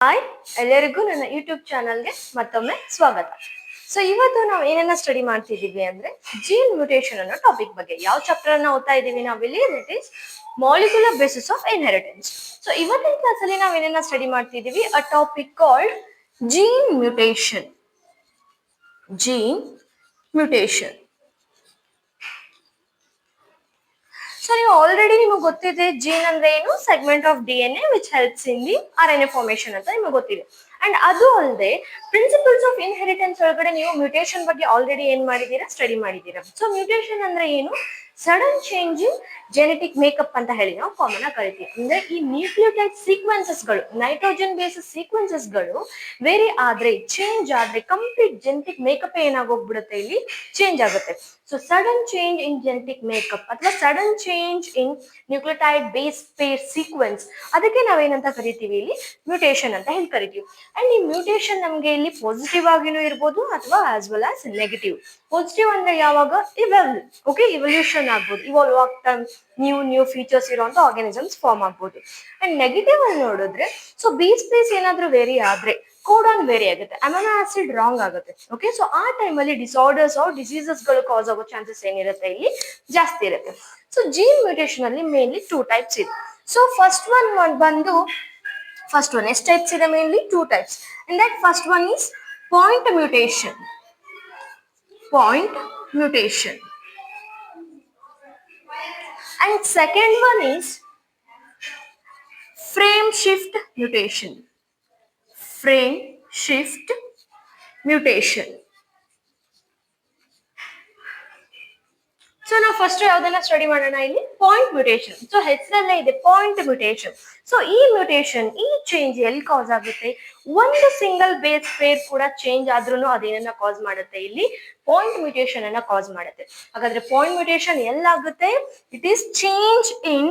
Hi, ಎಲ್ಲರಿಗೂ ನನ್ನ YouTube ಚಾನಲ್ಗೆ ಮತ್ತೊಮ್ಮೆ ಸ್ವಾಗತ. ಸೊ ಇವತ್ತು ನಾವು ಏನನ್ನ ಸ್ಟಡಿ ಮಾಡ್ತಿದೀವಿ ಅಂದ್ರೆ ಜೀನ್ ಮ್ಯೂಟೇಶನ್ ಅನ್ನೋ ಟಾಪಿಕ್ ಬಗ್ಗೆ. ಯಾವ ಚಾಪ್ಟರ್ ಅನ್ನ ಓದ್ತಾ ಇದೀವಿ ನಾವಿಲ್ಲಿ? That is molecular basis of inheritance. So ಇವತ್ತಿನ ಕ್ಲಾಸ್ ಅಲ್ಲಿ ನಾವು ಏನನ್ನ ಸ್ಟಡಿ ಮಾಡ್ತಿದೀವಿ? A topic called gene mutation. Gene mutation. So ನೀವು ಆಲ್ರೆಡಿ ನಿಮಗೆ ಗೊತ್ತಿದೆ ಜೀನ್ ಅಂದ್ರೆ ಏನು? Segment of DNA which helps in the RNA formation ಅಂತ ನಿಮಗೆ ಗೊತ್ತಿದೆ. ಅಂಡ್ ಅದು ಅಲ್ಲದೆ ಪ್ರಿನ್ಸಿಪಲ್ಸ್ ಆಫ್ ಇನ್ಹೆರಿಟೆನ್ಸ್ ಒಳಗಡೆ ನೀವು ಮ್ಯೂಟೇಶನ್ ಬಗ್ಗೆ ಆಲ್ರೆಡಿ ಏನ್ ಮಾಡಿದೀರಾ? ಸ್ಟಡಿ ಮಾಡಿದೀರಾ. ಸೊ ಮ್ಯೂಟೇಶನ್ ಅಂದ್ರೆ ಏನು? Sudden change in genetic makeup ಅಂತ ಹೇಳಿ ನಾವು ಕಾಮನ್ ಆಗಿ ಕರಿತೀವಿ. ಅಂದ್ರೆ ಈ ನ್ಯೂಕ್ಲಿಯೋಟೈಡ್ ಸೀಕ್ವೆನ್ಸಸ್ ಗಳು, ನೈಟ್ರೋಜನ್ ಬೇಸಿಸ್ ಸೀಕ್ವೆನ್ಸಸ್ ಗಳು ವೇರಿ ಆದ್ರೆ, ಚೇಂಜ್ ಆದ್ರೆ ಕಂಪ್ಲೀಟ್ ಜೆನೆಟಿಕ್ ಮೇಕಪ್ ಏನಾಗೋಗ್ಬಿಡುತ್ತೆ, ಇಲ್ಲಿ ಚೇಂಜ್ ಆಗುತ್ತೆ. So sudden change in genetic makeup ಅಥವಾ sudden change in nucleotide base pair sequence, ಅದಕ್ಕೆ ನಾವೇನಂತ ಕರಿತೀವಿ? ಇಲ್ಲಿ ಮ್ಯೂಟೇಶನ್ ಅಂತ ಹೇಳಿ ಕರಿತೀವಿ. ಅಂಡ್ ಈ ಮ್ಯೂಟೇಶನ್ ನಮ್ಗೆ ಇಲ್ಲಿ ಪಾಸಿಟಿವ್ ಆಗಿನೂ ಇರ್ಬೋದು ಅಥವಾ as well as negative. Positive ಅಂದ್ರೆ ಯಾವಾಗ? ಇವಲ್ಯೂಷನ್ ಆಗ್ಬೋದು, ಇವಾಲ್ವ್ ಆಗ್ತಾ ನ್ಯೂ ಫೀಚರ್ಸ್ ಇರುವಂತ ಆರ್ಗಾನಿಸಮ್ಸ್ ಫಾರ್ಮ್ ಆಗ್ಬೋದು. ಅಂಡ್ ನೆಗೆಟಿವ್ ಅಲ್ಲಿ ನೋಡಿದ್ರೆ, ಸೊ ಬೇಸ್ ಪೇಸ್ ಏನಾದ್ರೂ ವೇರಿ ಆದ್ರೆ ಕೋಡಾನ್ ವೇರಿ ಆಗುತ್ತೆ, ಅಮಿನೋ ಆಸಿಡ್ ರಾಂಗ್ ಆಗುತ್ತೆ. ಸೊ ಆ ಟೈಮಲ್ಲಿ ಡಿಸಾರ್ಡರ್ಸ್ ಆರ್ ಡಿಸೀಸಸ್ ಗಳು ಕಾಸ್ ಆಗೋ ಚಾನ್ಸಸ್ ಏನಿರುತ್ತೆ, ಇಲ್ಲಿ ಜಾಸ್ತಿ ಇರುತ್ತೆ. ಸೊ ಜೀನ್ ಮ್ಯೂಟೇಶನ್ ಅಲ್ಲಿ ಮೇನ್ಲಿ 2 ಟೈಪ್ಸ್ ಇದೆ. ಸೊ ಫಸ್ಟ್ ಒನ್ ಎಷ್ಟು ಟೈಪ್ಸ್ ಇದೆ? Mainly 2 types. And that first one is point mutation. And second one is frame shift mutation. So ನಾವು ಫಸ್ಟ್ ಯಾವ್ದನ್ನ ಸ್ಟಡಿ ಮಾಡೋಣ? ಇಲ್ಲಿ ಪಾಯಿಂಟ್ ಮ್ಯೂಟೇಶನ್. ಸೊ ಹೆಸರಲ್ಲೇ ಇದೆ ಪಾಯಿಂಟ್ ಮ್ಯೂಟೇಶನ್. ಸೊ ಈ ಮ್ಯೂಟೇಶನ್, ಈ ಚೇಂಜ್ ಎಲ್ಲಿ ಕಾಸ್ ಆಗುತ್ತೆ? ಒಂದು ಸಿಂಗಲ್ ಬೇಸ್ ಪೇರ್ ಕೂಡ ಚೇಂಜ್ ಆದ್ರೂ ಅದೇನನ್ನ ಕಾಸ್ ಮಾಡುತ್ತೆ? ಇಲ್ಲಿ ಪಾಯಿಂಟ್ ಮ್ಯೂಟೇಶನ್ ಅನ್ನ ಕಾಸ್ ಮಾಡುತ್ತೆ. ಹಾಗಾದ್ರೆ ಪಾಯಿಂಟ್ ಮ್ಯೂಟೇಶನ್ ಎಲ್ಲಾಗುತ್ತೆ? It is change in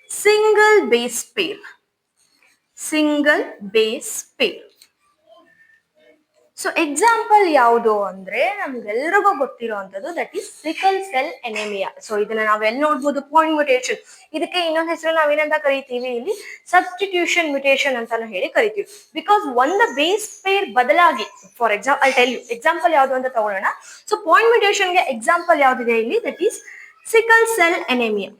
single base pair. So example ಯಾವುದು ಅಂದ್ರೆ ನಮ್ಗೆಲ್ರಿಗೂ ಗೊತ್ತಿರುವಂತದ್ದು, that is sickle cell anemia. So ಇದನ್ನ ನಾವೆಲ್ಲಿ ನೋಡ್ಬೋದು? Point mutation. ಇದಕ್ಕೆ ಇನ್ನೊಂದು ಹೆಸರು ನಾವೇನಂತ ಕರಿತೀವಿ? ಇಲ್ಲಿ ಸಬ್ಸ್ಟಿಟ್ಯೂಷನ್ ಮ್ಯೂಟೇಶನ್ ಅಂತಾನು ಹೇಳಿ ಕರಿತೀವಿ. ಬಿಕಾಸ್ ಒಂದು ಬೇಸ್ ಪೇರ್ ಬದಲಾಗಿ, ಫಾರ್ ಎಕ್ಸಾಂಪಲ್ ಯಾವುದು ಅಂತ ತಗೊಳ್ಳೋಣ. ಸೊ ಪಾಯಿಂಟ್ ಮ್ಯೂಟೇಶನ್ಗೆ ಎಕ್ಸಾಂಪಲ್ ಯಾವ್ದಿದೆ ಇಲ್ಲಿ? That is sickle cell anemia.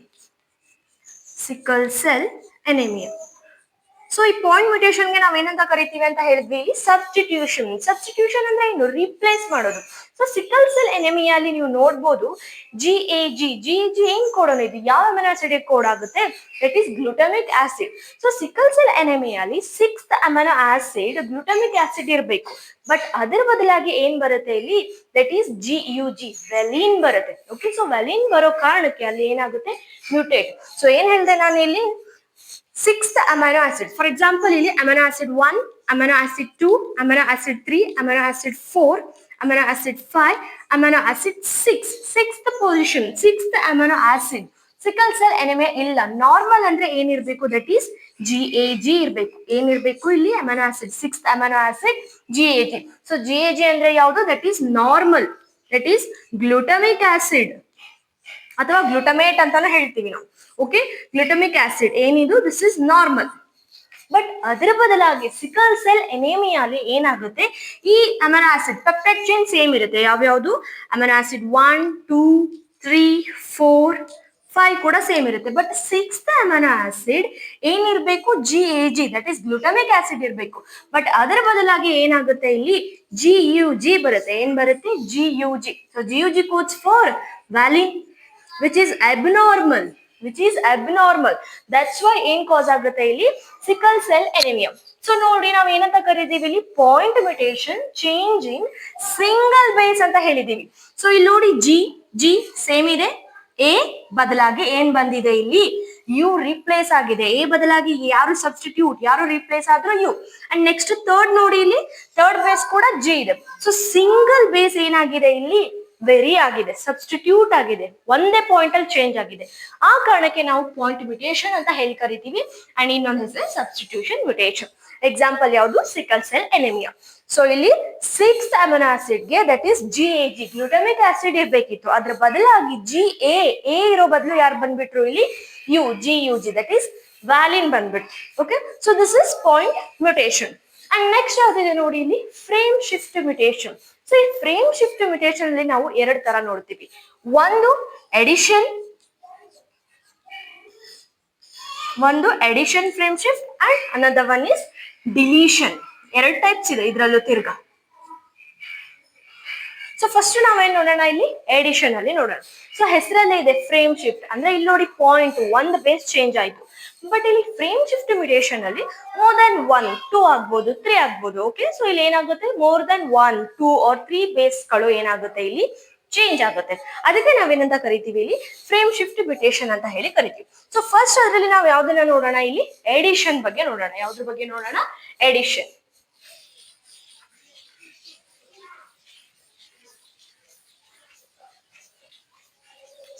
So ಈ ಪಾಯಿಂಟ್ ಮ್ಯೂಟೇಶನ್ಗೆ ನಾವ್ ಏನಂತ ಕರಿತೀವಿ ಅಂತ ಹೇಳಿದ್ವಿ? ಸಬ್ಸ್ಟಿಟ್ಯೂಷನ್ ಅಂದ್ರೆ ಏನು? ರೀಪ್ಲೇಸ್ ಮಾಡೋದು. ಸೊ ಸಿಕಲ್ ಸೆಲ್ ಎನೆಮಿಯಲ್ಲಿ ನೀವು ನೋಡ್ಬೋದು GAG ಏನ್ ಕೋಡೋನ್ ಇದು? ಯಾವ ಅಮಿನೋ ಆಸಿಡ್ ಕೋಡ್ ಆಗುತ್ತೆ? That is glutamic acid. So sickle cell ಎನೆಮಿಯಲ್ಲಿ 6th amino acid glutamic acid ಇರಬೇಕು. ಬಟ್ ಅದರ ಬದಲಾಗಿ ಏನ್ ಬರುತ್ತೆ ಇಲ್ಲಿ? ದಟ್ ಈಸ್ GUG, ವೆಲಿನ್ ಬರುತ್ತೆ. ಸೊ ವೆಲಿನ್ ಬರೋ ಕಾರಣಕ್ಕೆ ಅಲ್ಲಿ ಏನಾಗುತ್ತೆ? ಮ್ಯೂಟೇಟ್. ಸೊ ಏನ್ ಹೇಳಿದೆ ನಾನು ಇಲ್ಲಿ? 6th amino acid. For example ಇಲ್ಲಿ amino acid 1, amino acid 2, amino acid 3, amino acid 4, amino acid 5, amino acid 6. 6th position, 6th amino acid. Sickle cell anemia ಇಲ್ಲ. ನಾರ್ಮಲ್ ಅಂದ್ರೆ ಏನಿರ್ಬೇಕು? ದಟ್ ಈಸ್ GAG ಇರ್ಬೇಕು. ಏನಿರ್ಬೇಕು ಇಲ್ಲಿ? Amino acid 6th amino acid GAG. So GAG ಅಂದ್ರೆ ಯಾವುದು? That is normal. That is glutamic acid ಅಥವಾ glutamate ಅಂತಾನು ಹೇಳ್ತೀವಿ ನಾವು. ಗ್ಲುಟಮಿಕ್ ಆಸಿಡ್ ಏನಿದು? This is normal. ಬಟ್ ಅದರ ಬದಲಾಗಿ ಸಿಕಲ್ ಸೆಲ್ ಎನೇಮಿಯಾಲಿ ಏನಾಗುತ್ತೆ? ಈ amino acid peptide chain same ಇರುತ್ತೆ. ಯಾವ್ಯಾವುದು? ಅಮಿನೋ ಆಸಿಡ್ 1, 2, 3, 4, 5 ಕೂಡ ಸೇಮ್ ಇರುತ್ತೆ. ಬಟ್ 6th ಅಮಿನೋ ಆಸಿಡ್ ಏನಿರ್ಬೇಕು? GAG, that is glutamic acid ಇರ್ಬೇಕು. ಬಟ್ ಅದರ ಬದಲಾಗಿ ಏನಾಗುತ್ತೆ? ಇಲ್ಲಿ GUG ಬರುತ್ತೆ. ಏನ್ ಬರುತ್ತೆ? GUG. So GUG codes for valine, which is abnormal. That's why ಏನ್ ಕಾಸ್ ಆಗುತ್ತೆ ಇಲ್ಲಿ? Sickle cell anemia. ಸೊ ನೋಡಿ, ನಾವ್ ಏನಂತ ಕರಿತೀವಿ ಇಲ್ಲಿ? Point mutation, change in single base ಅಂತ ಹೇಳಿದೀವಿ. ಸೊ ಇಲ್ಲಿ ನೋಡಿ, G ಸೇಮ್ ಇದೆ. A ಬದಲಾಗಿ ಏನ್ ಬಂದಿದೆ ಇಲ್ಲಿ? U ರಿಪ್ಲೇಸ್ ಆಗಿದೆ. A ಬದಲಾಗಿ ಯಾರು ಸಬ್ಸ್ಟಿಟ್ಯೂಟ್, ಯಾರು ರಿಪ್ಲೇಸ್ ಆದ್ರೂ U. ಅಂಡ್ ನೆಕ್ಸ್ಟ್ ಥರ್ಡ್ ನೋಡಿ, ಇಲ್ಲಿ ಥರ್ಡ್ ಬೇಸ್ ಕೂಡ G ಇದೆ. ಸೊ ಸಿಂಗಲ್ ಬೇಸ್ ಏನಾಗಿದೆ ಇಲ್ಲಿ? ವೆರಿ ಆಗಿದೆ, ಸಬ್ಸ್ಟಿಟ್ಯೂಟ್ ಆಗಿದೆ, ಒಂದೇ ಪಾಯಿಂಟ್ ಅಲ್ಲಿ ಚೇಂಜ್ ಆಗಿದೆ. ಆ ಕಾರಣಕ್ಕೆ ನಾವು ಪಾಯಿಂಟ್ ಮ್ಯೂಟೇಶನ್ ಅಂತ ಹೇಳಿ ಕರಿತೀವಿ. ಅಂಡ್ ಇನ್ನೊಂದು ಹೆಸರು ಸಬ್ಸ್ಟಿಟ್ಯೂಷನ್ ಮ್ಯೂಟೇಶನ್. ಎಕ್ಸಾಂಪಲ್ ಯಾವುದು? Sickle cell anemia. ಸೊ ಇಲ್ಲಿ 6th ಅಮಿನೋ ಆಸಿಡ್ಗೆ that is GAG glutamic acid ಇರ್ಬೇಕಿತ್ತು, ಅದ್ರ ಬದಲಾಗಿ GA ಇರೋ ಬದಲು ಯಾರು ಬಂದ್ಬಿಟ್ರು ಇಲ್ಲಿ? GUG ದಟ್ ಈಸ್ ವ್ಯಾಲಿನ್ ಬಂದ್ಬಿಟ್ಟು. Okay, so this is point mutation. And next ಯಾವ್ದಿದೆ ನೋಡಿ ಇಲ್ಲಿ? Frame shift mutation. ಸೊ ಈ ಫ್ರೇಮ್ ಶಿಫ್ಟ್ ಮ್ಯೂಟೇಶನ್ ಅಲ್ಲಿ ನಾವು ಎರಡು ತರ ನೋಡ್ತೀವಿ. ಒಂದು addition frame shift and another one is deletion. ಎರಡು ಟೈಪ್ಸ್ ಇದೆ ಇದ್ರಲ್ಲೂ ತಿರ್ಗಾ. ಸೊ ಫಸ್ಟ್ ನಾವೇನ್ ನೋಡೋಣ ಇಲ್ಲಿ? ಎಡಿಷನ್ ಅಲ್ಲಿ ನೋಡೋಣ. ಸೊ ಹೆಸರಲ್ಲೇ ಇದೆ ಫ್ರೇಮ್ ಶಿಫ್ಟ್ ಅಂದ್ರೆ ಇಲ್ಲಿ ನೋಡಿ ಪಾಯಿಂಟ್ ಒಂದು ಬೇಸ್ ಚೇಂಜ್ ಆಯ್ತು. ಬಟ್ ಇಲ್ಲಿ ಫ್ರೇಮ್ ಶಿಫ್ಟ್ ಮ್ಯೂಟೇಶನ್ ಅಲ್ಲಿ ಮೋರ್ ದನ್ 1, 2 ಆಗ್ಬೋದು, 3 ಆಗ್ಬೋದು. ಓಕೆ, ಸೊ ಇಲ್ಲಿ ಏನಾಗುತ್ತೆ? ಮೋರ್ ದನ್ 1, 2 ಆರ್ 3 ಬೇಸ್ಗಳು ಏನಾಗುತ್ತೆ ಇಲ್ಲಿ? ಚೇಂಜ್ ಆಗುತ್ತೆ. ಅದಕ್ಕೆ ನಾವೇನಂತ ಕರಿತೀವಿ ಇಲ್ಲಿ? ಫ್ರೇಮ್ ಶಿಫ್ಟ್ ಮ್ಯೂಟೇಶನ್ ಅಂತ ಹೇಳಿ ಕರಿತೀವಿ. ಸೊ ಫಸ್ಟ್ ಅದರಲ್ಲಿ ನಾವು ಯಾವ್ದನ್ನ ನೋಡೋಣ ಇಲ್ಲಿ? ಎಡಿಷನ್ ಬಗ್ಗೆ ನೋಡೋಣ. ಯಾವ್ದ್ರ ಬಗ್ಗೆ ನೋಡೋಣ? ಎಡಿಷನ್.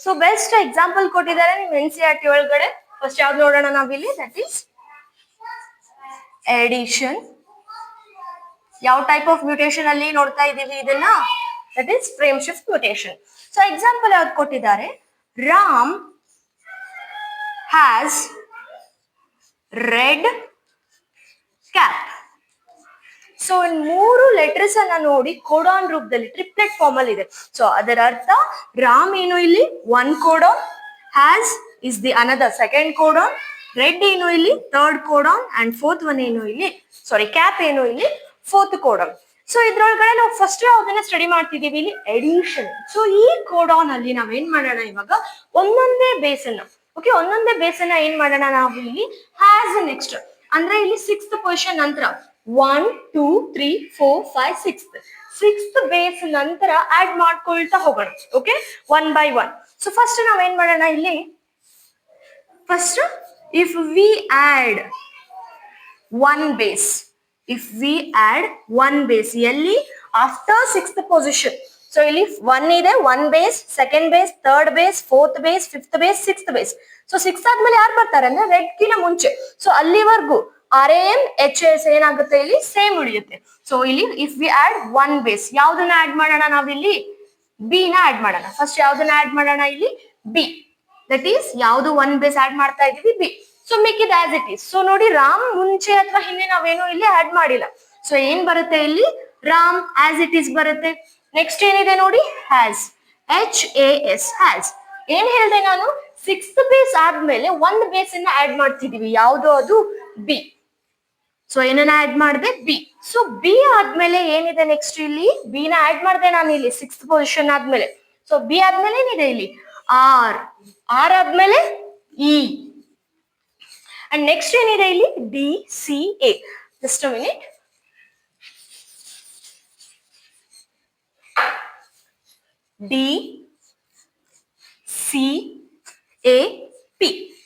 ಸೊ ಬೆಸ್ಟ್ ಎಕ್ಸಾಂಪಲ್ ಕೊಟ್ಟಿದ್ದಾರೆ ನಿಮ್ NCERT ಒಳಗಡೆ. ಫಸ್ಟ್ ಯಾವ್ದು ನೋಡೋಣ ನಾವಿಲ್ಲಿ? That is addition. ಯಾವ ಟೈಪ್ ಆಫ್ ಮ್ಯೂಟೇಶನ್ ಅಲ್ಲಿ ನೋಡ್ತಾ ಇದೀವಿ ಇದನ್ನ? That is frame shift mutation. So example ಯಾವ್ದು ಕೊಟ್ಟಿದ್ದಾರೆ? Ram has red cap. So ಮೂರು ಲೆಟರ್ಸ್ ಅನ್ನ ನೋಡಿ ಕೋಡಾನ್ ರೂಪದಲ್ಲಿ ಟ್ರಿಪ್ಲೆಟ್ ಫಾರ್ಮ್ ಅಲ್ಲಿ ಇದೆ. ಸೊ ಅದರ ಅರ್ಥ ರಾಮ್ ಏನು ಇಲ್ಲಿ? 1 codon, has is the another second codon, red ಏನು ಇಲ್ಲಿ? 3rd codon, and 4th one ಏನು ಇಲ್ಲಿ? ಕ್ಯಾಪ್ ಏನು ಇಲ್ಲಿ? 4th codon. ಸೊ ಇದ್ರೊಳಗಡೆ ನಾವು ಫಸ್ಟ್ ಯಾವ್ದನ್ನ ಸ್ಟಡಿ ಮಾಡ್ತಿದೀವಿ ಇಲ್ಲಿ? ಎಡಿಷನ್. ಸೊ ಈ ಕೋಡಾನ್ ಅಲ್ಲಿ ನಾವೇನ್ ಮಾಡೋಣ ಇವಾಗ? ಒಂದೊಂದೇ ಬೇಸನ್ನ ಒಂದೊಂದೇ ಬೇಸನ್ನ ಏನ್ ಮಾಡೋಣ ನಾವು ಇಲ್ಲಿ? ಹ್ಯಾಸ್ ನೆಕ್ಸ್ಟ್ ಅಂದ್ರೆ ಇಲ್ಲಿ 6th ಪೊಸಿಷನ್ ನಂತರ 1, 2, 3, 4, 5, 6th ಬೇಸ್ ನಂತರ ಆಡ್ ಮಾಡ್ಕೊಳ್ತಾ ಹೋಗೋಣ. Okay, 1 by 1. ಸೊ ಫಸ್ಟ್ ನಾವೇನ್ ಮಾಡೋಣ ಇಲ್ಲಿ? First if we add one base, ಎಲ್ಲಿ? After 6th position. ಸೊ ಇಲ್ಲಿ 1 ಇದೆ, 1 base, 2nd base, 3rd base, 4th base, 5th base, 6th base. So 6 ಆದ್ಮೇಲೆ ಯಾರು ಬರ್ತಾರೆ ಅಂದ್ರೆ ರೆಡ್ ಕಿನ ಮುಂಚೆ. ಸೊ ಅಲ್ಲಿವರೆಗೂ RAM HS ಏನಾಗುತ್ತೆ ಇಲ್ಲಿ? ಸೇಮ್ ಉಳಿಯುತ್ತೆ. ಸೊ ಇಲ್ಲಿ ಇಫ್ ವಿ ಆಡ್ 1 ಬೇಸ್, ಯಾವ್ದನ್ನ ಆಡ್ ಮಾಡೋಣ ನಾವಿಲ್ಲಿ? B ನ ಆಡ್ ಮಾಡೋಣ. ಫಸ್ಟ್ ಯಾವ್ದನ್ನ ಆಡ್ ಮಾಡೋಣ ಇಲ್ಲಿ? B. ದಟ್ ಈಸ್ ಯಾವ್ದು 1 ಬೇಸ್ ಆಡ್ ಮಾಡ್ತಾ ಇದೀವಿ? B. ಸೊ ಮಿಕ್ಕಿದ ಆಸ್ ಇಟ್ ಈಸ್. ಸೊ ನೋಡಿ, ರಾಮ್ ಮುಂಚೆ ಅಥವಾ ಹಿಂದೆ ನಾವೇನು ಇಲ್ಲಿ ಆಡ್ ಮಾಡಿಲ್ಲ. ಸೊ ಏನ್ ಬರುತ್ತೆ ಇಲ್ಲಿ? ರಾಮ್ ಆಸ್ ಇಟ್ ಈಸ್ ಬರುತ್ತೆ. ನೆಕ್ಸ್ಟ್ ಏನಿದೆ ನೋಡಿ? Has, HAS, has. ಏನ್ ಹೇಳ್ದೆ ನಾನು? 6th ಬೇಸ್ ಆದ್ಮೇಲೆ 1 ಬೇಸ್ ಅನ್ನ ಆಡ್ ಮಾಡ್ತಿದೀವಿ. ಯಾವ್ದು ಅದು? B. ಸೊ ಏನನ್ನ ಆಡ್ ಮಾಡಿದೆ? B. ಸೊ B ಆದ್ಮೇಲೆ ಏನಿದೆ ನೆಕ್ಸ್ಟ್ ಇಲ್ಲಿ? B ನ ಆಡ್ ಮಾಡಿದೆ ನಾನು ಇಲ್ಲಿ 6th ಪೊಸಿಷನ್ ಆದ್ಮೇಲೆ. ಸೊ B ಆದ್ಮೇಲೆ ಏನಿದೆ ಇಲ್ಲಿ? R ಆದ್ಮೇಲೆ E. ಅಂಡ್ ನೆಕ್ಸ್ಟ್ ಏನಿದೆ ಇಲ್ಲಿ? DCA. Just a minute. DCAP.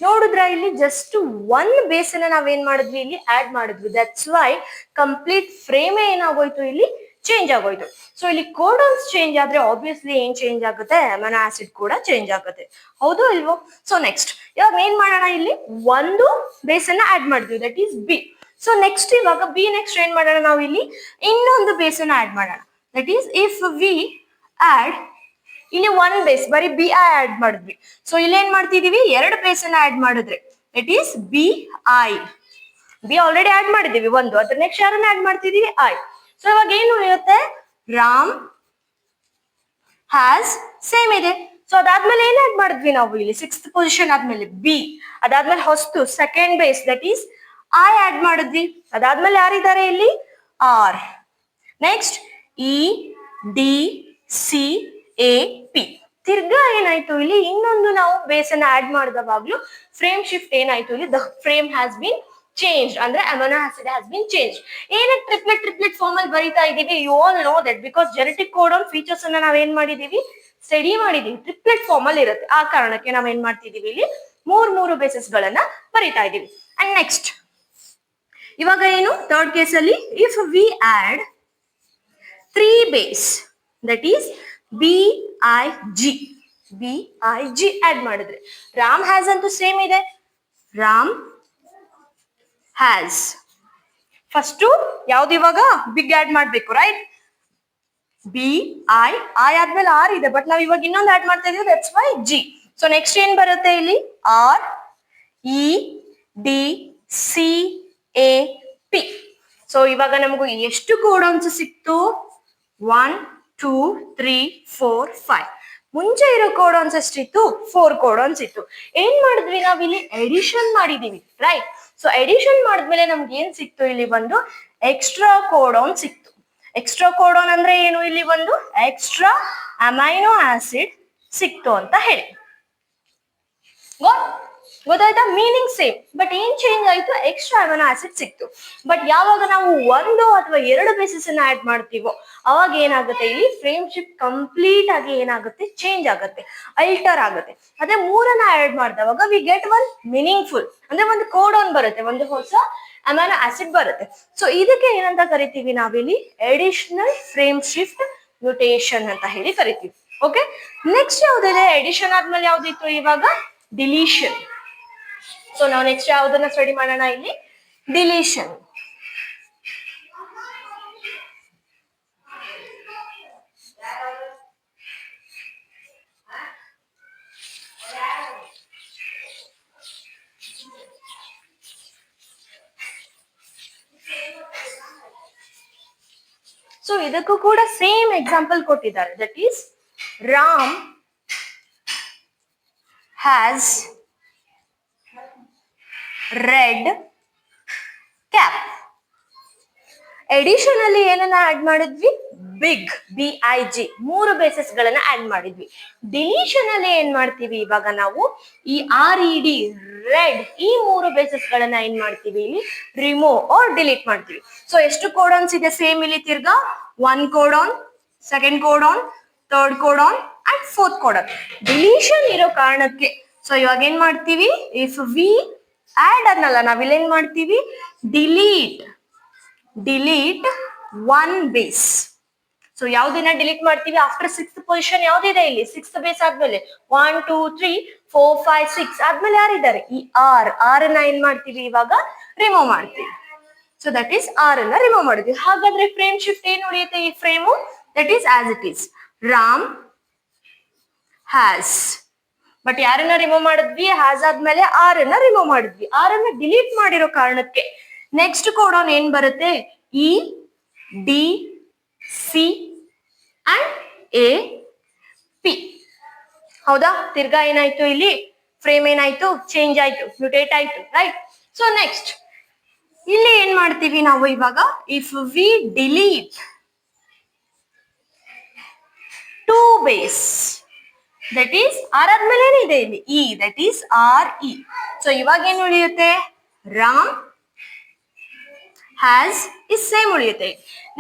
ನೋಡಿದ್ರ ಇಲ್ಲಿ ಜಸ್ಟ್ 1 ಬೇಸ್ ಅನ್ನ ನಾವೇನ್ ಮಾಡಿದ್ವಿ ಇಲ್ಲಿ? ಆಡ್ ಮಾಡಿದ್ವಿ. ದಟ್ಸ್ ವೈ ಕಂಪ್ಲೀಟ್ ಫ್ರೇಮ್ ಏನಾಗೋಯ್ತು ಇಲ್ಲಿ? ಚೇಂಜ್ ಆಗೋಯ್ತು. ಸೊ ಇಲ್ಲಿ ಕೋಡಾನ್ಸ್ ಚೇಂಜ್ ಆದ್ರೆ ಆಬ್ವಿಯಸ್ಲಿ ಏನ್ ಚೇಂಜ್ ಆಗುತ್ತೆ? ಅಮಿನೋ ಆಸಿಡ್ ಕೂಡ ಚೇಂಜ್ ಆಗುತ್ತೆ. ಹೌದು ಇಲ್ವೋ? ಸೊ ನೆಕ್ಸ್ಟ್ ಇವಾಗ ಏನ್ ಮಾಡೋಣ ಇಲ್ಲಿ? ಒಂದು ಬೇಸ್ ಅನ್ನ ಆಡ್ ಮಾಡಿದ್ವಿ, that is B. So next ಇವಾಗ B ನೆಕ್ಸ್ಟ್ ಏನ್ ಮಾಡೋಣ ನಾವು ಇಲ್ಲಿ? ಇನ್ನೊಂದು ಬೇಸ್ ಅನ್ನ ಆಡ್ ಮಾಡೋಣ. That is if we add ಇಲ್ಲಿ 1 ಬೇಸ್, ಬರೀ BI ಆಡ್ ಮಾಡಿದ್ವಿ. ಸೊ ಇಲ್ಲಿ ಏನ್ ಮಾಡ್ತಿದೀವಿ? 2 ಬೇಸ್ ಅನ್ನ ಆಡ್ ಮಾಡಿದ್ರೆ it is BI. B already add ಮಾಡಿದೀವಿ ಒಂದು, ಅದ್ರ ನೆಕ್ಸ್ಟ್ ಯಾರನ್ನ ಆಡ್ ಮಾಡ್ತಿದೀವಿ? I. ಸೊ ಇವಾಗ ಏನು ಉಳಿಯುತ್ತೆ? ರಾಮ್ ಹ್ಯಾಸ್ ಸೇಮ್ ಇದೆ. ಸೊ ಅದಾದ್ಮೇಲೆ ಏನ್ ಆಡ್ ಮಾಡಿದ್ವಿ ನಾವು ಇಲ್ಲಿ? 6th ಪೊಸಿಷನ್ ಆದ್ಮೇಲೆ B. ಅದಾದ್ಮೇಲೆ ಹೊಸ್ತು second base, that is I add ಮಾಡಿದ್ವಿ. ಅದಾದ್ಮೇಲೆ ಯಾರಿದ್ದಾರೆ ಇಲ್ಲಿ? R. Next EDCAP. ತಿರ್ಗಾ ಏನಾಯ್ತು ಇಲ್ಲಿ? ಇನ್ನೊಂದು ನಾವು ಬೇಸ್ ಅನ್ನ ಆಡ್ ಮಾಡಿದವಾಗ್ಲೂ ಫ್ರೇಮ್ ಶಿಫ್ಟ್ ಏನಾಯ್ತು ಇಲ್ಲಿ? The frame has been change, ಅಂದ್ರೆ amino acid has been change. ಏನಕ್ಕೆ ಟ್ರಿಪ್ಲೆಟ್ ಫಾರ್ಮ್ ಅಲ್ಲಿ ಬರೀತಾ ಇದೀವಿ? You all know that because genetic codon features ಅನ್ನ ನಾವೇನ್ ಮಾಡಿದೀವಿ? ಸ್ಟಡಿ ಮಾಡಿದೀವಿ. ಟ್ರಿಪ್ಲೆಟ್ ಫಾರ್ಮ್ ಅಲ್ಲಿ ಇರುತ್ತೆ. ಆ ಕಾರಣಕ್ಕೆ ನಾವೇನ್ ಮಾಡ್ತಿದೀವಿ ಇಲ್ಲಿ? ಮೂರು ಬೇಸಸ್ ಗಳನ್ನ ಬರೀತಾ ಇದೀವಿ. ಅಂಡ್ ನೆಕ್ಸ್ಟ್ ಇವಾಗ ಏನು? 3rd ಕೇಸ್ ಅಲ್ಲಿ if we add 3 base, that is B I G, B I G add ಮಾಡಿದ್ರೆ ರಾಮ್ ಹ್ಯಾಸ್ ಅಂತೂ ಸೇಮ್ ಇದೆ, ರಾಮ್ ಹ್ಯಾಸ್. ಫಸ್ಟ್ ಯಾವ್ದು ಇವಾಗ ಬಿಗ್ ಆಡ್ ಮಾಡ್ಬೇಕು, ರೈಟ್? ಬಿ ಐ ಆದ್ಮೇಲೆ ಆರ್ ಇದೆ, ಬಟ್ ನಾವ್ ಇವಾಗ ಇನ್ನೊಂದು ಆಡ್ ಮಾಡ್ತಾ ಇದೀವಿ, that's why G. So next ಏನ್ ಬರುತ್ತೆ ಇಲ್ಲಿ? R E D C A P. So ಇವಾಗ ನಮಗೂ ಎಷ್ಟು ಕೋಡಾನ್ಸ್ ಸಿಕ್ತು? 1 2 3 4 5. ಮುಂಚೆ ಇರೋ ಕೋಡಾನ್ಸ್ ಎಷ್ಟಿತ್ತು? 4 ಕೋಡಾನ್ಸ್ ಇತ್ತು. ಏನ್ ಮಾಡಿದ್ವಿ ನಾವಿಲ್ಲಿ? ಎಡಿಷನ್ ಮಾಡಿದೀವಿ, ರೈಟ್? ಸೊ ಎಡಿಷನ್ ಮಾಡಿದ್ಮೇಲೆ ನಮ್ಗೆ ಏನ್ ಸಿಕ್ತು? ಇಲ್ಲಿ ಒಂದು ಎಕ್ಸ್ಟ್ರಾ ಕೋಡಾನ್ ಸಿಕ್ತು. ಎಕ್ಸ್ಟ್ರಾ ಕೋಡಾನ್ ಅಂದ್ರೆ ಏನು? ಇಲ್ಲಿ ಒಂದು ಎಕ್ಸ್ಟ್ರಾ ಅಮೈನೋ ಆಸಿಡ್ ಸಿಕ್ತು ಅಂತ ಹೇಳಿ. ಗೊತ್ತಾಯ್ತಾ? ಮೀನಿಂಗ್ ಸೇಮ್, ಬಟ್ ಏನ್ ಚೇಂಜ್ ಆಯ್ತು? ಎಕ್ಸ್ಟ್ರಾ ಅಮೈನೋ ಆಸಿಡ್ ಸಿಕ್ತು. ಬಟ್ ಯಾವಾಗ ನಾವು ಒಂದು ಅಥವಾ ಎರಡು ಬೇಸಿಸ್ ಅನ್ನ ಆಡ್ ಮಾಡ್ತೀವೋ ಅವಾಗ ಏನಾಗುತ್ತೆ? ಇಲ್ಲಿ ಫ್ರೇಮ್ ಶಿಫ್ಟ್ ಕಂಪ್ಲೀಟ್ ಆಗಿ ಏನಾಗುತ್ತೆ? ಚೇಂಜ್ ಆಗುತ್ತೆ, ಅಲ್ಟರ್ ಆಗುತ್ತೆ. ಅದೇ ಮೂರನ್ನ ಆಡ್ ಮಾಡಿದವಾಗ ವಿ ಗೆಟ್ ಒನ್ ಮೀನಿಂಗ್ಫುಲ್, ಅಂದ್ರೆ ಒಂದು ಕೋಡಾನ್ ಬರುತ್ತೆ, ಒಂದು ಹೊಸ ಅಮೈನೋ ಆಸಿಡ್ ಬರುತ್ತೆ. ಸೊ ಇದಕ್ಕೆ ಏನಂತ ಕರಿತೀವಿ ನಾವಿಲ್ಲಿ? ಎಡಿಷನಲ್ ಫ್ರೇಮ್ ಶಿಫ್ಟ್ ಮ್ಯೂಟೇಶನ್ ಅಂತ ಹೇಳಿ ಕರಿತೀವಿ. Okay, next ಯಾವ್ದಿದೆ? ಎಡಿಷನ್ ಆದ್ಮೇಲೆ ಯಾವ್ದಿತ್ತು ಇವಾಗ? ಡಿಲೀಷನ್. ಸೊ ನಾವು ನೆಕ್ಸ್ಟ್ ಯಾವ್ದನ್ನ ಸ್ಟಡಿ ಮಾಡೋಣ ಇಲ್ಲಿ? ಡಿಲೀಷನ್. ಸೊ ಇದಕ್ಕೂ ಕೂಡ ಸೇಮ್ ಎಕ್ಸಾಂಪಲ್ ಕೊಟ್ಟಿದ್ದಾರೆ, that is Ram has red cap. Addition ಅಲ್ಲಿ ಏನನ್ನ ಆಡ್ ಮಾಡಿದ್ವಿ? Big, B I G, 3 bases ಗಳನ್ನ ಆಡ್ ಮಾಡಿದ್ವಿ. ಡಿಲೀಷನ್ ಅಲ್ಲಿ ಏನ್ ಮಾಡ್ತೀವಿ ಇವಾಗ ನಾವು? ಈ ಆರ್ ಇ ಡಿ, ರೆಡ್, ಈ 3 ಬೇಸಸ್ ಗಳನ್ನ ಏನ್ ಮಾಡ್ತೀವಿ ಇಲ್ಲಿ? ರಿಮೂವ್ ಆರ್ ಡಿಲೀಟ್ ಮಾಡ್ತೀವಿ. ಸೊ ಎಷ್ಟು ಕೋಡಾನ್ಸ್ ಇದೆ ಸೇಮ್ ಇಲ್ಲಿ? ತಿರ್ಗಾ 1 codon, second codon, third codon and fourth codon. Deletion ಇರೋ ಕಾರಣಕ್ಕೆ ಸೊ ಇವಾಗ ಏನ್ ಮಾಡ್ತೀವಿ? ಇಫ್ ವಿ ಆಡ್ ಅನ್ನಲ್ಲ, ನಾವಿಲ್ಲಿ ಏನ್ ಮಾಡ್ತೀವಿ? Delete one base. ಸೊ ಯಾವ್ದನ್ನ ಡಿಲೀಟ್ ಮಾಡ್ತೀವಿ? ಆಫ್ಟರ್ 6th ಪೊಸಿಷನ್ ಯಾವ್ದಿದೆ ಇಲ್ಲಿ? 6th ಬೇಸ್ ಆದ್ಮೇಲೆ 1 2 3 4 5 6 ಆದ್ಮೇಲೆ ಯಾರಿದ್ದಾರೆ? ಈ ಆರ್ ಅನ್ನ ಏನ್ ಮಾಡ್ತೀವಿ ಇವಾಗ? ರಿಮೂವ್ ಮಾಡ್ತೀವಿ. ಸೊ ದಟ್ ಈಸ್ ಆರ್ ಅನ್ನ ರಿಮೂವ್ ಮಾಡಿದ್ವಿ. ಹಾಗಾದ್ರೆ ಫ್ರೇಮ್ ಶಿಫ್ಟ್ ಏನ್ ಉಳಿಯುತ್ತೆ? ಈ frame that is as it is, Ram has. But ಯಾರನ್ನ ರಿಮೂವ್ ಮಾಡಿದ್ವಿ? ಹ್ಯಾಸ್ ಆದ್ಮೇಲೆ ಆರ್ ಅನ್ನ ರಿಮೂವ್ ಮಾಡಿದ್ವಿ. ಆರ್ ಅನ್ನ ಡಿಲೀಟ್ ಮಾಡಿರೋ ಕಾರಣಕ್ಕೆ ನೆಕ್ಸ್ಟ್ ಕೋಡಾನ್ ಏನ್ ಬರುತ್ತೆ? E D C and A P. ಹೌದಾ? ತಿರ್ಗಾ ಏನಾಯ್ತು ಇಲ್ಲಿ? ಫ್ರೇಮ್ ಏನಾಯ್ತು? ಚೇಂಜ್ ಆಯ್ತು, ಮ್ಯೂಟೇಟ್ ಆಯ್ತು, ರೈಟ್? ಸೊ ನೆಕ್ಸ್ಟ್ ಇಲ್ಲಿ ಏನ್ ಮಾಡ್ತೀವಿ ನಾವು ಇವಾಗ? If we delete 2 base, that is R ಆದ್ಮೇಲೆ ಏನಿದೆ ಇಲ್ಲಿ? E, that is R E. So ಇವಾಗ ಏನ್ ಉಳಿಯುತ್ತೆ? ರಾಮ್ ಹ್ಯಾಸ್ ಇಸ್ ಸೇಮ್ ಉಳಿಯುತ್ತೆ.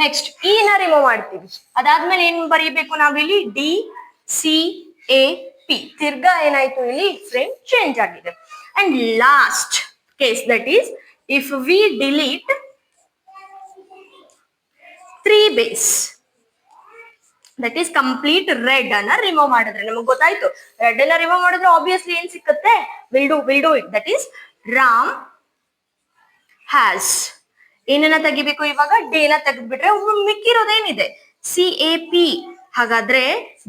ನೆಕ್ಸ್ಟ್ ಇ ನ ರಿಮೂವ್ ಮಾಡ್ತೀವಿ. ಅದಾದ್ಮೇಲೆ ಏನ್ ಬರೀಬೇಕು ನಾವಿಲ್ಲಿ? D C A P. ತಿರ್ಗಾ ಏನಾಯ್ತು ಇಲ್ಲಿ? ಫ್ರೇಮ್ ಚೇಂಜ್ ಆಗಿದೆ. And last case, that is if we delete 3 base, that is complete red ಅನ್ನ ರಿಮೂವ್ ಮಾಡಿದ್ರೆ, ನಮಗೆ ಗೊತ್ತಾಯ್ತು ರೆಡ್ ಅನ್ನ ರಿಮೂವ್ ಮಾಡಿದ್ರೆ ಆಬ್ವಿಯಸ್ಲಿ ಏನ್ ಸಿಕ್ಕತ್ತೆ? Will do it. That is Ram has. ಏನನ್ನ ತೆಗಿಬೇಕು ಇವಾಗ? ಡಿ ನ ತೆಗೆದ್ಬಿಟ್ರೆ ಮಿಕ್ಕಿರೋದೇನಿದೆ? C A P. ಹಾಗಾದ್ರೆ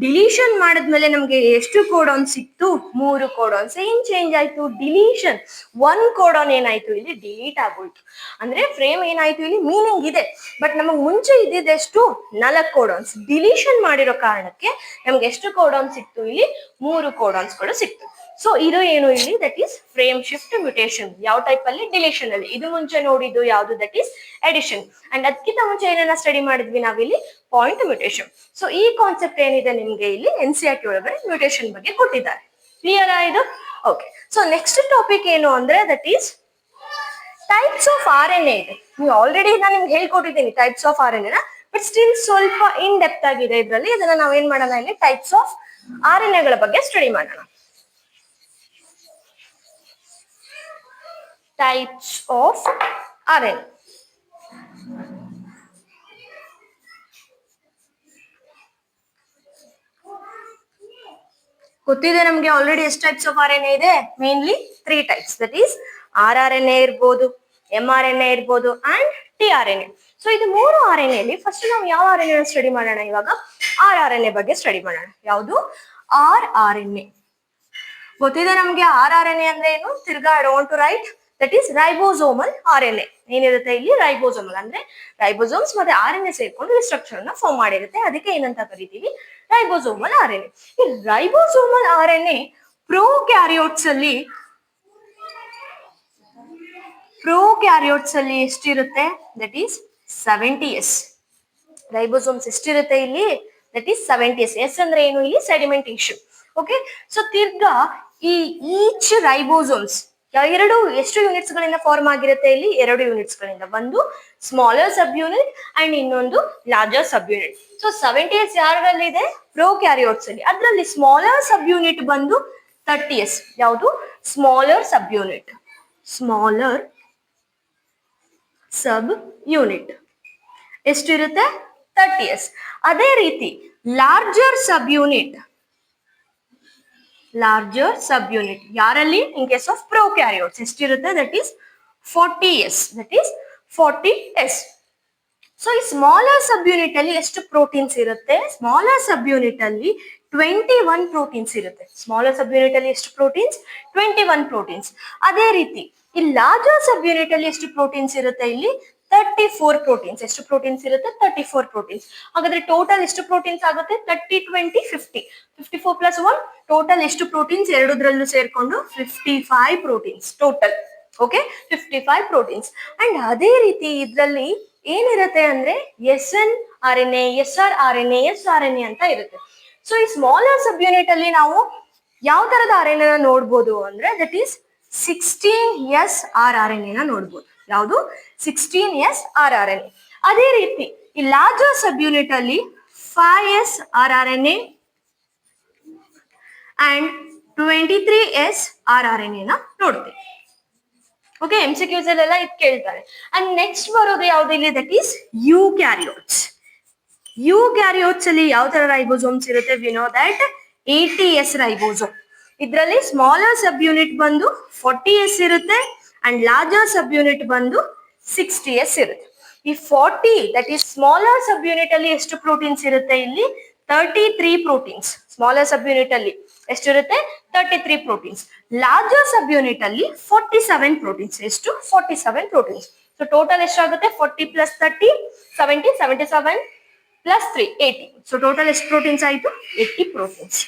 ಡಿಲೀಷನ್ ಮಾಡಿದ್ಮೇಲೆ ನಮ್ಗೆ ಎಷ್ಟು ಕೋಡಾನ್ ಸಿಕ್ತು? 3 ಕೋಡಾನ್ಸ್. ಏನ್ ಚೇಂಜ್ ಆಯ್ತು? ಡಿಲೀಷನ್. 1 ಕೋಡಾನ್ ಏನಾಯ್ತು ಇಲ್ಲಿ? ಡಿಲೀಟ್ ಆಗೋಯ್ತು. ಅಂದ್ರೆ ಫ್ರೇಮ್ ಏನಾಯ್ತು ಇಲ್ಲಿ? ಮೀನಿಂಗ್ ಇದೆ, ಬಟ್ ನಮಗ್ ಮುಂಚೆ ಇದ್ದಿದ್ದೆಷ್ಟು? 4 ಕೋಡಾನ್ಸ್. ಡಿಲೀಷನ್ ಮಾಡಿರೋ ಕಾರಣಕ್ಕೆ ನಮ್ಗೆ ಎಷ್ಟು ಕೋಡಾನ್ ಸಿಕ್ತು ಇಲ್ಲಿ? 3 ಕೋಡಾನ್ಸ್ ಕೂಡ ಸಿಕ್ತು. ಸೊ ಇದು ಏನು ಇಲ್ಲಿ? That is frame shift mutation. ಯಾವ ಟೈಪ್ ಅಲ್ಲಿ? ಡಿಲೀಷನ್ ಅಲ್ಲಿ. ಇದು ಮುಂಚೆ ನೋಡಿದ್ದು ಯಾವ್ದು? That is edition. ಅಂಡ್ ಅದಕ್ಕಿಂತ ಮುಂಚೆ ಏನನ್ನ ಸ್ಟಡಿ ಮಾಡಿದ್ವಿ ನಾವಿಲ್ಲಿ? Point mutation. ಸೊ ಈ ಕಾನ್ಸೆಪ್ಟ್ ಏನಿದೆ ನಿಮ್ಗೆ ಇಲ್ಲಿ NCERT ಒಳಗಡೆ ಮ್ಯೂಟೇಶನ್ ಬಗ್ಗೆ ಕೊಟ್ಟಿದ್ದಾರೆ. ಕ್ಲಿಯರ್ ಇದು? ಓಕೆ. ಸೊ ನೆಕ್ಸ್ಟ್ ಟಾಪಿಕ್ ಏನು ಅಂದ್ರೆ that is types of RNA ಇದೆ. ನೀವು ಆಲ್ರೆಡಿ ನಾನು ನಿಮ್ಗೆ ಹೇಳ್ಕೊಟ್ಟಿದ್ದೀನಿ types of RNA, but still ಸ್ವಲ್ಪ ಇನ್ ಡೆಪ್ತ್ ಆಗಿದೆ ಇದರಲ್ಲಿ. ಇದನ್ನ ನಾವ್ ಏನ್ ಮಾಡೋಣ ಇಲ್ಲಿ? ಟೈಪ್ಸ್ ಆಫ್ RNA ಗಳ ಬಗ್ಗೆ ಸ್ಟಡಿ ಮಾಡೋಣ. Types of RNA. ಗೊತ್ತಿದೆ ನಮ್ಗೆ ಆಲ್ರೆಡಿ ಎಷ್ಟು types of R N A ಇದೆ, mainly 3 types, that is R R N A ಇರ್ಬೋದು, ಎಂ ಆರ್ ಎನ್ ಎ ಇರ್ಬೋದು and T R N A. So ಇದು 3 ಆರ್ ಎನ್ ಎಲ್ಲಿ ಫಸ್ಟ್ ನಾವು ಯಾವ ಆರ್ ಎನ್ ಎ ಸ್ಟಡಿ ಮಾಡೋಣ, ಇವಾಗ ಆರ್ ಆರ್ ಎನ್ ಎ ಬಗ್ಗೆ ಸ್ಟಡಿ ಮಾಡೋಣ. ಯಾವುದು? R R N A. ಗೊತ್ತಿದೆ ನಮ್ಗೆ ಆರ್ ಆರ್ ಎನ್ ಎ ಅಂದ್ರೆ ಏನು, ತಿರ್ಗಾ I don't to write, that is ribosomal R N A. ಏನಿರುತ್ತೆ ಇಲ್ಲಿ ರೈಬೋಸೋಮಲ್ ಅಂದ್ರೆ ರೈಬೋಸೋಮ್ಸ್ ಮತ್ತೆ ಆರ್ ಎನ್ ಎ ಸೇರ್ಕೊಂಡು ಈ ಸ್ಟ್ರಕ್ಚರ್ ಅನ್ನ ಫಾರ್ಮ್ ಮಾಡಿರುತ್ತೆ, ಅದಕ್ಕೆ ಏನಂತ ಕರಿತೀವಿ, ರೈಬೋಸೋಮಲ್ ಆರ್ ಎನ್ ಎ. ಈ ರೈಬೋಸೋಮಲ್ ಆರ್ ಎನ್ ಎ ಪ್ರೋಕ್ಯಾರಿಯೋಟ್ಸ್ ಅಲ್ಲಿ ಎಷ್ಟಿರುತ್ತೆ, ದಟ್ ಈಸ್ 70s. ರೈಬೋಸೋಮ್ಸ್ ಎಷ್ಟಿರುತ್ತೆ ಇಲ್ಲಿ, ದಟ್ ಈಸ್ 70s. ಎಸ್ ಅಂದ್ರೆ ಏನು ಇಲ್ಲಿ, ಸೆಡಿಮೆಂಟೇಶನ್. ಓಕೆ, ಸೊ ತಿರ್ಗಾ ಈ ಈಚ್ ರೈಬೋಸೋಮ್ಸ್ ಎಷ್ಟು ಯೂನಿಟ್ಸ್ ಗಳಿಂದ ಫಾರ್ಮ್ ಆಗಿರುತ್ತೆ ಇಲ್ಲಿ, 2 ಯೂನಿಟ್ಸ್ ಗಳಿಂದ, ಒಂದು ಸ್ಮಾಲರ್ ಸಬ್ ಯೂನಿಟ್ ಅಂಡ್ ಇನ್ನೊಂದು larger sub unit. So 70s ಯಾರಲ್ಲಿ ಇದೆ, ಪ್ರೋಕ್ಯಾರಿಯೋಟ್ಸ್ ಅಲ್ಲಿ. ಅದರಲ್ಲಿ ಸ್ಮಾಲರ್ ಸಬ್ ಯೂನಿಟ್ ಬಂದು 30s. ಯಾವುದು? Smaller sub unit. Smaller sub unit ಎಷ್ಟಿರುತ್ತೆ, 30s. ಅದೇ ರೀತಿ ಲಾರ್ಜರ್ ಸಬ್ ಯೂನಿಟ್ ಯಾರಲ್ಲಿ, ಇನ್ ಕೇಸ್ ಆಫ್ ಪ್ರೋಕ್ಯಾರಿಯೋಟ್ಸ್ ಎಷ್ಟಿರುತ್ತೆ, ದಟ್ ಈಸ್ 40s. ಸೊ ಈ ಸ್ಮಾಲರ್ ಸಬ್ ಯೂನಿಟ್ ಅಲ್ಲಿ ಎಷ್ಟು ಪ್ರೋಟೀನ್ಸ್ ಇರುತ್ತೆ, ಸ್ಮಾಲರ್ ಸಬ್ ಯೂನಿಟ್ ಅಲ್ಲಿ 21 ಪ್ರೋಟೀನ್ಸ್ ಇರುತ್ತೆ. ಸ್ಮಾಲರ್ ಸಬ್ ಯೂನಿಟ್ ಅಲ್ಲಿ ಎಷ್ಟು ಪ್ರೋಟೀನ್ಸ್, 21 ಪ್ರೋಟೀನ್ಸ್. ಅದೇ ರೀತಿ ಈ ಲಾರ್ಜರ್ ಸಬ್ ಯೂನಿಟ್ ಅಲ್ಲಿ ಎಷ್ಟು ಪ್ರೋಟೀನ್ಸ್ ಇರುತ್ತೆ, ಇಲ್ಲಿ 34 ಪ್ರೋಟೀನ್ಸ್. ಎಷ್ಟು ಪ್ರೋಟೀನ್ಸ್ ಇರುತ್ತೆ, 34 ಪ್ರೋಟೀನ್ಸ್. ಹಾಗಾದ್ರೆ ಟೋಟಲ್ ಎಷ್ಟು ಪ್ರೋಟೀನ್ಸ್ ಆಗುತ್ತೆ, 30 20 50, 54 ಪ್ಲಸ್ 1 ಟೋಟಲ್ ಎಷ್ಟು ಪ್ರೋಟೀನ್ಸ್, ಎರಡರಲ್ಲೂ ಸೇರ್ಕೊಂಡು 55 proteins total. Okay, 55 proteins. And ಅದೇ ರೀತಿ ಇದ್ರಲ್ಲಿ ಏನಿರುತ್ತೆ ಅಂದ್ರೆ S N R N A, S R R N A, S R N A ಅಂತ ಇರುತ್ತೆ. ಸೊ ಈ ಸ್ಮಾಲರ್ ಸಬ್ ಯೂನಿಟ್ ಅಲ್ಲಿ ನಾವು ಯಾವ ತರದ ಆರ್ ಎನ್ ಎ ನೋಡ್ಬೋದು ಅಂದ್ರೆ, that is 16s R R N A ನೋಡ್ಬೋದು. ಯಾವುದು? 16s R R N A. ಅದೇ ರೀತಿ ಈ ಲಾರ್ಜರ್ ಸಬ್ ಯೂನಿಟ್ ಅಲ್ಲಿ 5s R R N A and 23s R R N A ನೋಡ್ತೀವಿ. ಓಕೆ, MCQs ಅಲ್ಲೆಲ್ಲ ಇದು ಕೇಳ್ತಾರೆ. ಅಂಡ್ ನೆಕ್ಸ್ಟ್ ಬರೋದು ಯಾವ್ದು ಇಲ್ಲಿ, ದಟ್ ಈಸ್ ಯೂಕ್ಯಾರಿಯೋಟ್ಸ್. ಯೂಕ್ಯಾರಿಯೋಟ್ಸ್ ಅಲ್ಲಿ ಯಾವ ತರ ರೈಬೋಸೋಮ್ಸ್ ಇರುತ್ತೆ, we know that 80s ribosome. ಇದರಲ್ಲಿ ಸ್ಮಾಲರ್ ಸಬ್ ಯೂನಿಟ್ ಬಂದು 40s ಇರುತ್ತೆ ಅಂಡ್ ಲಾರ್ಜರ್ ಸಬ್ ಯೂನಿಟ್ ಬಂದು 60s ಇರುತ್ತೆ. ಈ 40 that is smaller sub unit ಅಲ್ಲಿ ಎಷ್ಟು ಪ್ರೋಟೀನ್ಸ್ ಇರುತ್ತೆ, ಇಲ್ಲಿ 33 ಪ್ರೋಟೀನ್ಸ್. ಸ್ಮಾಲರ್ ಸಬ್ ಯೂನಿಟ್ ಅಲ್ಲಿ ಎಷ್ಟಿರುತ್ತೆ, 33 ಪ್ರೋಟೀನ್ಸ್. ಲಾರ್ಜರ್ ಸಬ್ ಯೂನಿಟ್ ಅಲ್ಲಿ 47 ಪ್ರೋಟೀನ್ಸ್. ಎಷ್ಟು? 47 ಪ್ರೋಟೀನ್ಸ್. ಸೊ ಟೋಟಲ್ ಎಷ್ಟಾಗುತ್ತೆ, 40 ಪ್ಲಸ್ 30 70, 77 ಪ್ಲಸ್ 3 80. ಸೊ ಟೋಟಲ್ ಎಷ್ಟು ಪ್ರೋಟೀನ್ಸ್ ಆಯ್ತು, 80 ಪ್ರೋಟೀನ್ಸ್.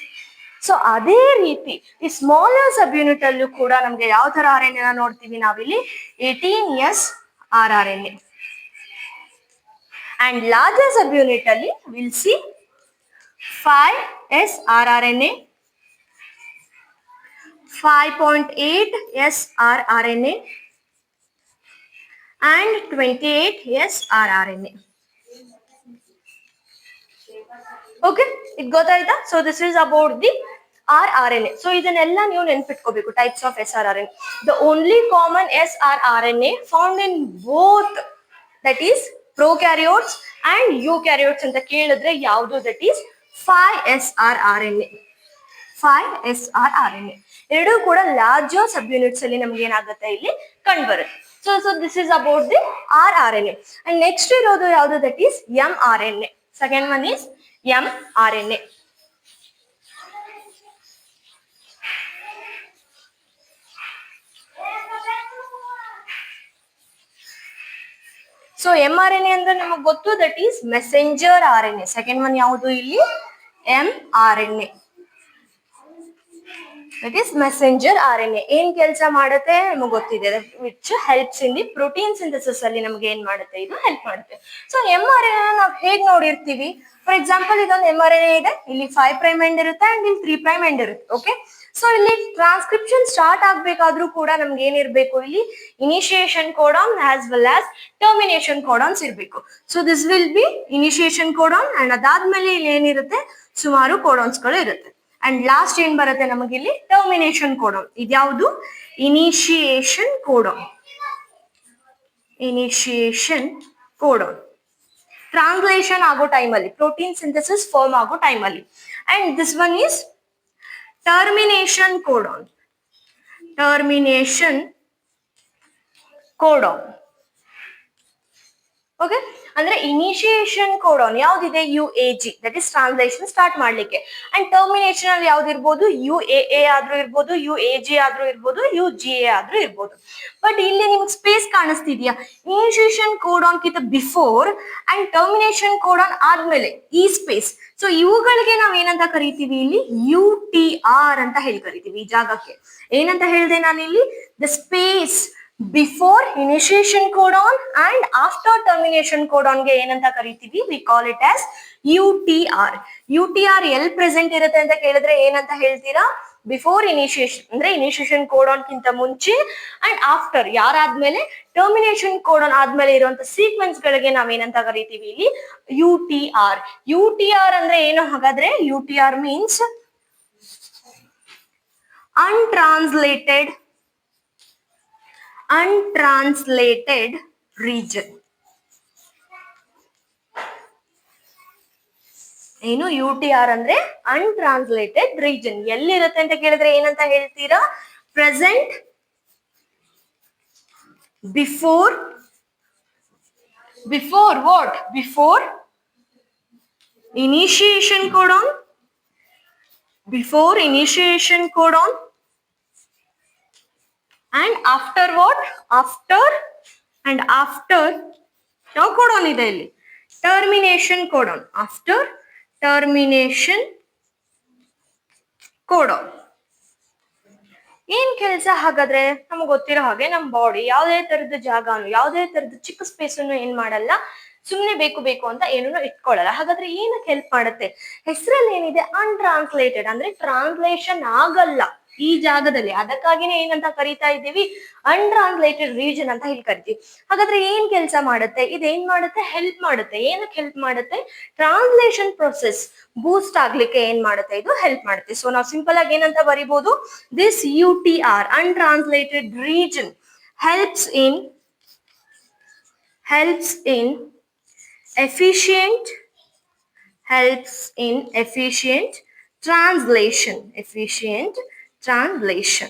ಸೊ ಅದೇ ರೀತಿ ಈ ಸ್ಮಾಲರ್ ಸಬ್ ಯೂನಿಟ್ ಅಲ್ಲೂ ಕೂಡ ನಮ್ಗೆ ಯಾವ ತರ ಆರ್ ಎನ್ ಎ ನೋಡ್ತೀವಿ ನಾವಿಲ್ಲಿ, 18s R R N A. And larger sub unit ಅಲ್ಲಿ will see 5s R R N A, 5.8s R R N A and 28s R R N A. Okay, ಇದು ಗೊತ್ತಾಯ್ತಾ? So this is about the R R N A. So ಇದನ್ನೆಲ್ಲ ನೀವು ನೆನ್ಪಿಟ್ಕೋಬೇಕು, types of S R R N. The only common S R R N A found in both, that is prokaryotes and eukaryotes ಅಂತ ಕೇಳಿದ್ರೆ ಯಾವುದು, that is 5s R R N A. 5s R R N A ಎರಡೂ ಕೂಡ larger ಸಬ್ units ಅಲ್ಲಿ ನಮ್ಗೆ ಏನಾಗುತ್ತೆ ಇಲ್ಲಿ ಕಂಡು ಬರುತ್ತೆ. So this is about the R R N A. And next ಇರೋದು ಯಾವುದು, that is M R N A. Second one is M R N A. So M R N A ಅಂದ್ರೆ ನಮಗೆ ಗೊತ್ತು, that is messenger R N A. Second one ಯಾವುದು ಇಲ್ಲಿ, M R N A. That is messenger R N A. ಏನ್ ಕೆಲಸ ಮಾಡುತ್ತೆ ನಮಗೆ ಗೊತ್ತಿದೆ, which helps in the protein synthesis ಅಲ್ಲಿ ನಮ್ಗೆ ಏನ್ ಮಾಡುತ್ತೆ, ಇದು ಹೆಲ್ಪ್ ಮಾಡುತ್ತೆ. So M R N A ನಾವು ಹೇಗ್ ನೋಡಿರ್ತೀವಿ, ಫಾರ್ ಎಕ್ಸಾಂಪಲ್ ಇದೊಂದು ಎಂ ಆರ್ ಎನ್ ಎ ಇದೆ, ಇಲ್ಲಿ 5 ಪ್ರೈಮ್ ಎಂಡ್ ಇರುತ್ತೆ ಅಂಡ್ ಇಲ್ಲಿ 3 ಪ್ರೈಮ್ ಎಂಡ್ ಇರುತ್ತೆ. ಓಕೆ, ಸೊ ಇಲ್ಲಿ ಟ್ರಾನ್ಸ್ಕ್ರಿಪ್ಷನ್ ಸ್ಟಾರ್ಟ್ ಆಗ್ಬೇಕಾದ್ರೂ ಕೂಡ ನಮ್ಗೆ ಏನಿರ್ಬೇಕು, ಇಲ್ಲಿ initiation codon as well as termination codons ಇರ್ಬೇಕು. So this will be initiation codon and ಅದಾದ್ಮೇಲೆ ಇಲ್ಲಿ ಏನಿರುತ್ತೆ, ಸುಮಾರು ಕೋಡಾನ್ಸ್ ಗಳು ಇರುತ್ತೆ. ಅಂಡ್ ಲಾಸ್ಟ್ ಏನ್ ಬರುತ್ತೆ ನಮಗೆ ಇಲ್ಲಿ, ಟರ್ಮಿನೇಷನ್ ಕೋಡಾನ್. ಇದ್ಯಾವುದು, initiation codon. Initiation codon translation ಆಗೋ ಟೈಮಲ್ಲಿ, ಪ್ರೋಟೀನ್ ಸಿಂಥಸಿಸ್ ಫಾರ್ಮ್ ಆಗೋ ಟೈಮಲ್ಲಿ. And this one is termination codon. Termination codon. Okay, ಅಂದ್ರೆ ಇನಿಷಿಯೇಷನ್ ಕೋಡಾನ್ ಯಾವ್ದಿದೆ, UAG, that is translation start ಮಾಡ್ಲಿಕ್ಕೆ. ಅಂಡ್ ಟರ್ಮಿನೇಷನ್ ಅಲ್ಲಿ ಯಾವ್ದಿರ್ಬೋದು, UAA ಆದ್ರೂ ಇರ್ಬೋದು, UAG ಆದ್ರೂ ಇರ್ಬೋದು, UGA ಆದ್ರೂ ಇರ್ಬೋದು. ಬಟ್ ಇಲ್ಲಿ ನಿಮ್ಗೆ ಸ್ಪೇಸ್ ಕಾಣಿಸ್ತಿದ್ಯಾ, ಇನಿಷಿಯೇಷನ್ ಕೋಡಾನ್ ಕಿಂತ ಬಿಫೋರ್ ಅಂಡ್ ಟರ್ಮಿನೇಷನ್ ಕೋಡಾನ್ ಆದ್ಮೇಲೆ ಈ ಸ್ಪೇಸ್. ಸೊ ಇವುಗಳಿಗೆ ನಾವ್ ಏನಂತ ಕರಿತೀವಿ, ಇಲ್ಲಿ UTR ಅಂತ ಹೇಳಿ ಕರಿತೀವಿ. ಈ ಜಾಗಕ್ಕೆ ಏನಂತ ಹೇಳಿದೆ ನಾನು ಇಲ್ಲಿ, the space before initiation codon and after termination codon ಗೆ ಏನಂತ ಕರಿತೀವಿ, we call it as UTR. UTR L present ಇರುತ್ತೆ ಅಂತ ಕೇಳಿದ್ರೆ ಏನಂತ ಹೇಳ್ತೀರಾ, ಬಿಫೋರ್ ಇನಿಷಿಯೇಷನ್ ಅಂದ್ರೆ ಇನಿಷಿಯೇಷನ್ ಕೋಡಾನ್ ಕಿಂತ ಮುಂಚೆ ಅಂಡ್ ಆಫ್ಟರ್ ಯಾರಾದ್ಮೇಲೆ ಟರ್ಮಿನೇಷನ್ ಕೋಡಾನ್ ಆದ್ಮೇಲೆ ಇರುವಂತ ಸೀಕ್ವೆನ್ಸ್ ಗಳಿಗೆ ನಾವೇನಂತ ಕರಿತೀವಿ ಇಲ್ಲಿ UTR. UTR ಅಂದ್ರೆ ಏನು ಹಾಗಾದ್ರೆ, UTR ಮೀನ್ಸ್ untranslated region. ಏನು UTR ಅಂದ್ರೆ untranslated region. ಎಲ್ಲಿರುತ್ತೆ ಅಂತ ಕೇಳಿದ್ರೆ ಏನಂತ ಹೇಳ್ತೀರಾ, present before what, before initiation codon, before initiation codon and after what, after ಯಾವ ಕೋಡಾನ್ ಇದೆ ಇಲ್ಲಿ, termination codon, after termination codon. ಏನ್ ಕೆಲಸ ಹಾಗಾದ್ರೆ, ನಮ್ಗೆ ಗೊತ್ತಿರೋ ಹಾಗೆ ನಮ್ ಬಾಡಿ ಯಾವ್ದೇ ತರದ ಜಾಗನು, ಯಾವ್ದೇ ತರದ ಚಿಕ್ಕ ಸ್ಪೇಸ್ ಅನ್ನು ಏನ್ ಮಾಡಲ್ಲ, ಸುಮ್ನೆ ಬೇಕು ಅಂತ ಏನೂ ಇಟ್ಕೊಳ್ಳಲ್ಲ. ಹಾಗಾದ್ರೆ ಏನಕ್ಕೆ ಹೆಲ್ಪ್ ಮಾಡುತ್ತೆ, ಹೆಸರಲ್ಲಿ ಏನಿದೆ ಅನ್ಟ್ರಾನ್ಸ್ಲೇಟೆಡ್ ಅಂದ್ರೆ ಟ್ರಾನ್ಸ್ಲೇಷನ್ ಆಗಲ್ಲ ಈ ಜಾಗದಲ್ಲಿ, ಅದಕ್ಕಾಗಿನೇ ಏನಂತ ಕರಿತಾ ಇದ್ದೀವಿ, ಅನ್ಟ್ರಾನ್ಸ್ಲೇಟೆಡ್ ರೀಜನ್ ಅಂತ ಹೇಳಿ ಕರಿತೀವಿ. ಹಾಗಾದ್ರೆ ಏನ್ ಕೆಲಸ ಮಾಡುತ್ತೆ, ಇದೇನ್ ಮಾಡುತ್ತೆ, ಹೆಲ್ಪ್ ಮಾಡುತ್ತೆ. ಏನಕ್ಕೆ ಹೆಲ್ಪ್ ಮಾಡುತ್ತೆ, ಟ್ರಾನ್ಸ್ಲೇಷನ್ ಪ್ರೊಸೆಸ್ ಬೂಸ್ಟ್ ಆಗ್ಲಿಕ್ಕೆ ಏನ್ ಮಾಡುತ್ತೆ, ಇದು ಹೆಲ್ಪ್ ಮಾಡುತ್ತೆ. ಸೊ ನಾವು ಸಿಂಪಲ್ ಆಗಿ ಏನಂತ ಬರಿಬಹುದು, this UTR untranslated region helps in efficient translation.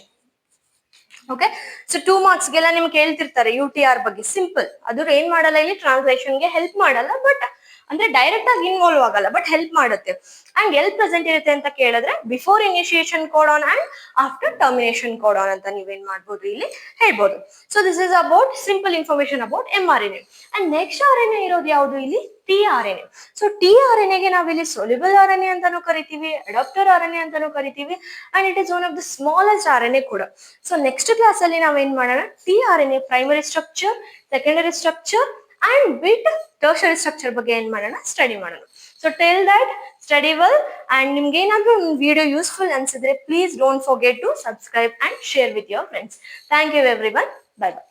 Okay, so 2 marks ಗೆಲ್ಲ ನಿಮ್ಗೆ ಕೇಳ್ತಿರ್ತಾರೆ UTR ಬಗ್ಗೆ. ಸಿಂಪಲ್, ಅದು ಏನ್ ಮಾಡಲ್ಲ ಇಲ್ಲಿ, ಟ್ರಾನ್ಸ್ಲೇಷನ್ ಗೆ ಹೆಲ್ಪ್ ಮಾಡಲ್ಲ, ಬಟ್ ಅಂದ್ರೆ ಡೈರೆಕ್ಟ್ ಆಗಿ ಇನ್ವಾಲ್ವ್ ಆಗಲ್ಲ, ಬಟ್ ಹೆಲ್ಪ್ ಮಾಡುತ್ತೆ. ಅಂಡ್ ಎಲ್ ಪ್ರೆಸೆಂಟ್ ಇರುತ್ತೆ ಅಂತ ಕೇಳಿದ್ರೆ before initiation codon and after termination codon ಅಂತ ನೀವೇನ್ ಮಾಡ್ಬೋದು, ಇಲ್ಲಿ ಹೇಳ್ಬೋದು. So this is about simple information about mRNA. And next RNA ಇರೋದು ಯಾವುದು, ಇಲ್ಲಿ tRNA. ಸೊ tRNA ಗೆ ನಾವಿಲ್ಲಿ ಸೊಲ್ಯುಬಲ್ RNA ಅಂತಾನು ಕರಿತೀವಿ, ಅಡಾಪ್ಟರ್ RNA ಅಂತಾನು ಕರಿತೀವಿ, and it is one of the smallest RNA ಕೂಡ. ಸೊ ನೆಕ್ಸ್ಟ್ ಕ್ಲಾಸ್ ಅಲ್ಲಿ ನಾವೇನ್ ಮಾಡೋಣ, tRNA primary structure, secondary structure and bit tertiary structure ಬಗ್ಗೆ ಏನ್ ಮಾಡೋಣ, ಸ್ಟಡಿ ಮಾಡೋಣ. So till that study well. And ನಿಮ್ಗೆ ಏನಾದ್ರೂ ವಿಡಿಯೋ ಯೂಸ್ಫುಲ್ ಅನ್ಸಿದ್ರೆ please don't forget to subscribe and share with your friends. Thank you everyone. Bye by.